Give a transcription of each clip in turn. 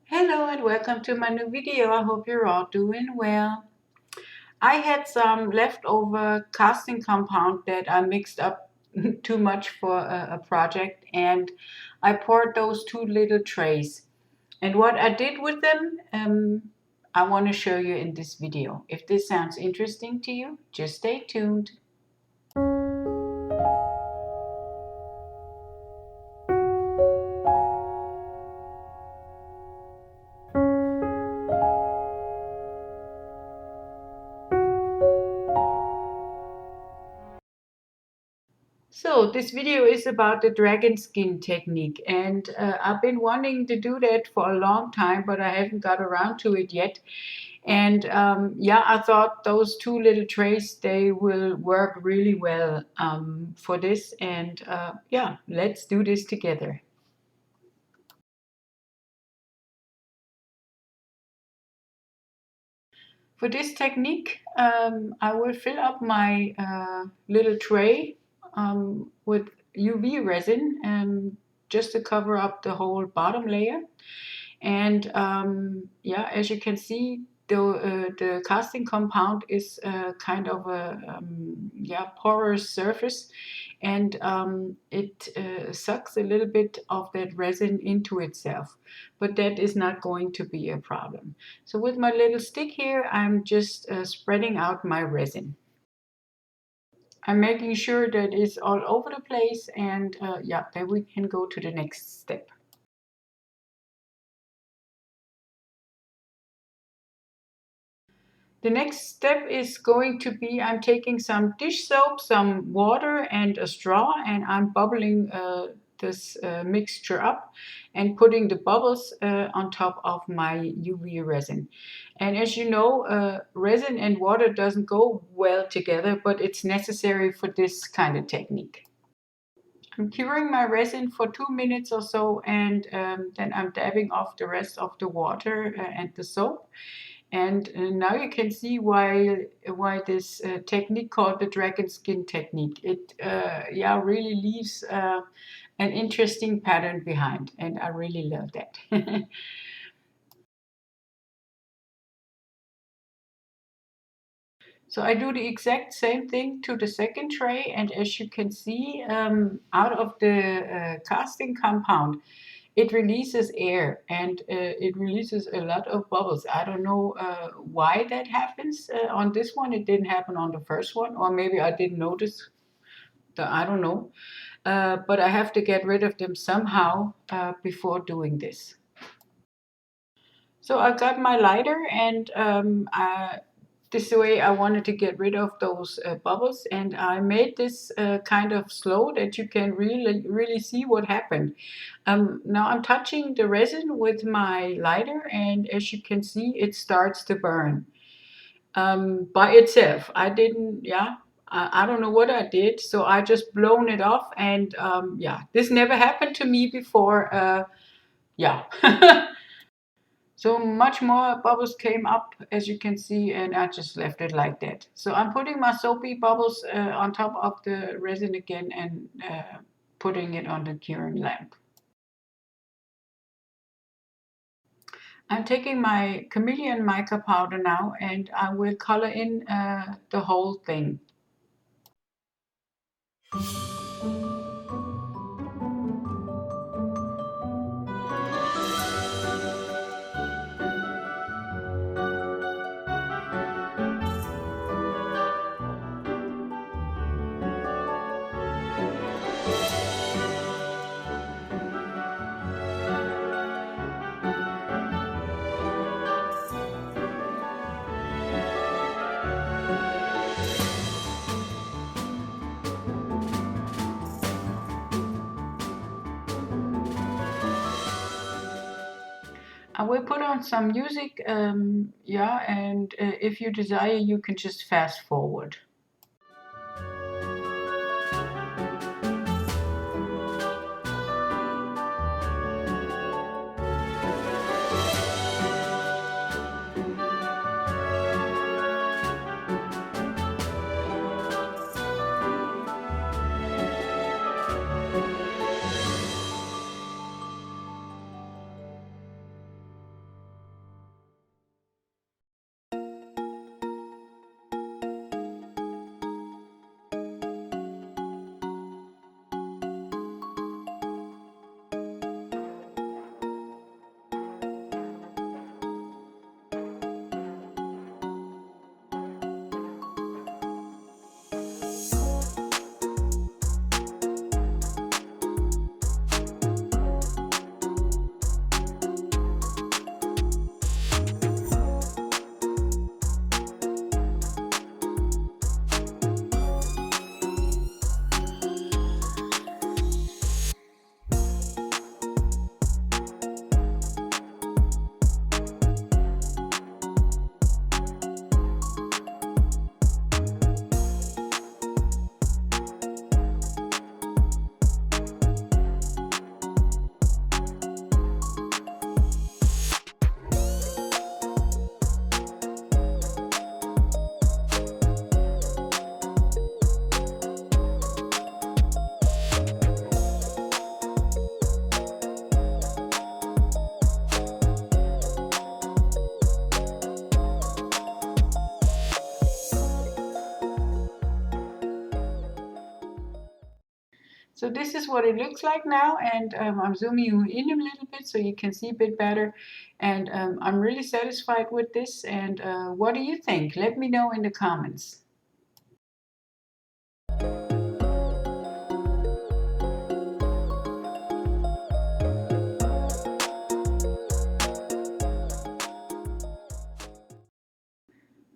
Hello and welcome to my new video. I hope you're all doing well. I had some leftover casting compound that I mixed up too much for a project, and I poured those two little trays. And what I did with them, I want to show you in this video. If this sounds interesting to you, just stay tuned. So this video is about the Dragonskin technique, and I've been wanting to do that for a long time, but I haven't got around to it yet. And yeah, I thought those two little trays, they will work really well for this. And yeah, let's do this together. For this technique, I will fill up my little tray with UV resin just to cover up the whole bottom layer. And yeah, as you can see, the casting compound is kind of a yeah, porous surface, and it sucks a little bit of that resin into itself, but that is not going to be a problem. So with my little stick here, I'm just spreading out my resin. I'm making sure that it's all over the place, and yeah, then we can go to the next step. The next step is going to be, I'm taking some dish soap, some water and a straw, and I'm bubbling this mixture up and putting the bubbles on top of my UV resin. And as you know, resin and water doesn't go well together, but it's necessary for this kind of technique. I'm curing my resin for 2 minutes or so, and then I'm dabbing off the rest of the water and the soap. And now you can see why this technique called the Dragonskin technique. It yeah, really leaves an interesting pattern behind, and I really love that. So I do the exact same thing to the second tray, and as you can see, out of the casting compound, it releases air, and it releases a lot of bubbles. I don't know why that happens on this one. It didn't happen on the first one, or maybe I didn't notice. I don't know. But I have to get rid of them somehow before doing this. So I got my lighter, and this way I wanted to get rid of those bubbles, and I made this kind of slow that you can really see what happened. Now I'm touching the resin with my lighter, and as you can see, it starts to burn by itself. I didn't, yeah, I don't know what I did, so I just blown it off, and yeah, this never happened to me before. Yeah. So much more bubbles came up, as you can see, and I just left it like that. So I'm putting my soapy bubbles on top of the resin again, and putting it on the curing lamp. I'm taking my Chameleon mica powder now, and I will color in the whole thing. I will put on some music, yeah, and if you desire, you can just fast forward. So this is what it looks like now, and I'm zooming you in a little bit so you can see a bit better. And I'm really satisfied with this. And what do you think? Let me know in the comments.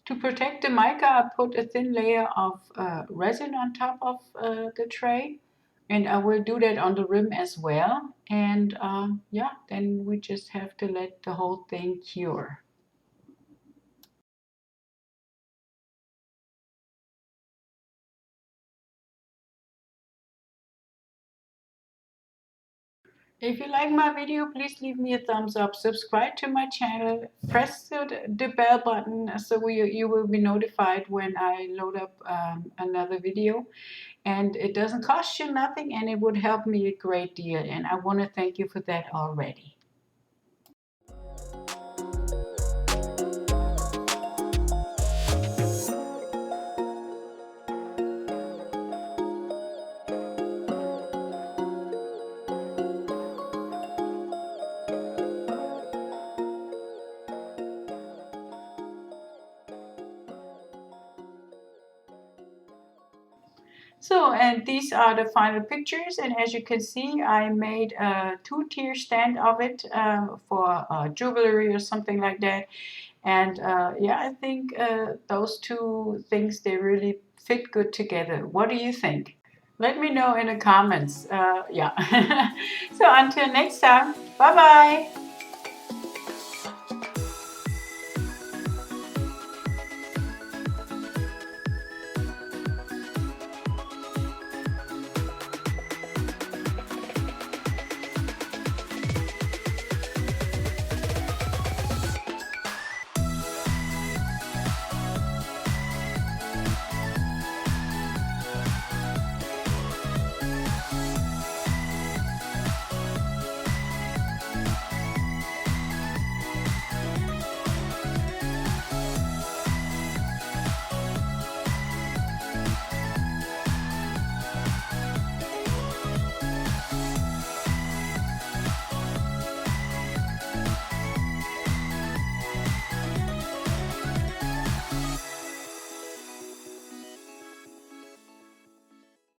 To protect the mica, I put a thin layer of resin on top of the tray, and I will do that on the rim as well. And yeah, then we just have to let the whole thing cure. If you like my video, please leave me a thumbs up, subscribe to my channel, press the bell button so you will be notified when I load up another video. And it doesn't cost you nothing, and it would help me a great deal, and I want to thank you for that already. So, and these are the final pictures, and as you can see, I made a two-tier stand of it for jewelry or something like that. And yeah, I think those two things, they really fit good together. What do you think? Let me know in the comments. Yeah. So until next time, bye bye.